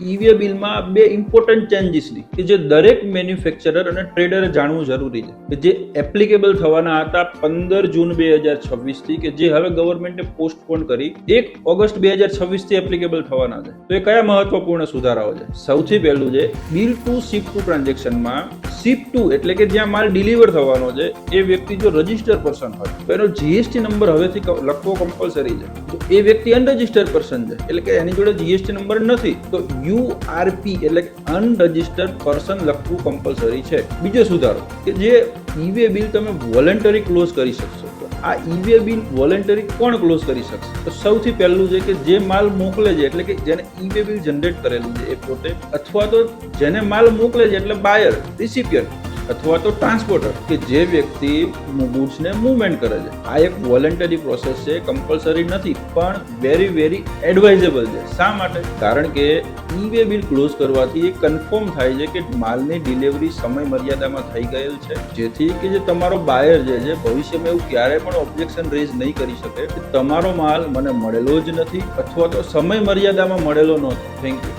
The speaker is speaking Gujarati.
ઈ-વે બિલમાં બે ઇમ્પોર્ટન્ટ ચેન્જીસની કે જે દરેક મેન્યુફેક્ચરર અને ટ્રેડરે જાણવું જરૂરી છે કે જે એપ્લિકેબલ થવાના હતા 15 જૂન 2026 થી કે જે હવે ગવર્મેન્ટે પોસ્ટપોન કરી 1 ઓગસ્ટ 2026 થી એપ્લિકેબલ થવાના છે. તો એ કયા મહત્વપૂર્ણ સુધારાઓ છે? સૌથી પહેલું છે બિલ ટુ શિપ ટુ ટ્રાન્ઝેક્શનમાં શિપ ટુ એટલે કે જ્યાં માલ ડિલિવર થવાનો છે એ વ્યક્તિ જો રજિસ્ટર પર્સન હોય તો એનો જીએસટી નંબર હવેથી લખવો કમ્પલસરી છે. તો એ વ્યક્તિ અનરજિસ્ટર્ડ પર્સન છે એટલે કે એની જોડે જીએસટી નંબર નથી તો યુઆરપી એટલે અનરજિસ્ટર્ડ પર્સન લખવું કમ્પલસરી છે. બીજો સુધારો કે જે ઈ-વે બિલ તમે વોલન્ટરી ક્લોઝ કરી શકશો. આ ઈ-વે બિલ વોલન્ટરી કોણ ક્લોઝ કરી શકશે? તો સૌથી પહેલું છે કે જે માલ મોકલે છે એટલે કે જેને ઈ-વે બિલ જનરેટ કરેલું છે એ પોતે, અથવા તો જેને માલ મોકલે છે એટલે બાયર, રિસિપિયન્ટ, અથવા તો ટ્રાન્સપોર્ટર કે જે વ્યક્તિ ગુડ્સને મૂવમેન્ટ કરે છે. આ એક વોલન્ટરી પ્રોસેસ છે, કમ્પલસરી નથી પણ વેરી એડવાઇઝેબલ છે. શા માટે? કારણ કે ઈ-વે બિલ ક્લોઝ કરવાથી એ કન્ફર્મ થાય છે કે માલની ડિલિવરી સમય મર્યાદામાં થઈ ગયેલ છે, જેથી કે જે તમારો બાયર જે છે ભવિષ્યમાં એવું ક્યારેય પણ ઓબ્જેક્શન રેઝ નહીં કરી શકે કે તમારો માલ મને મળેલો જ નથી અથવા તો સમય મર્યાદામાં મળેલો નથી. Thank you.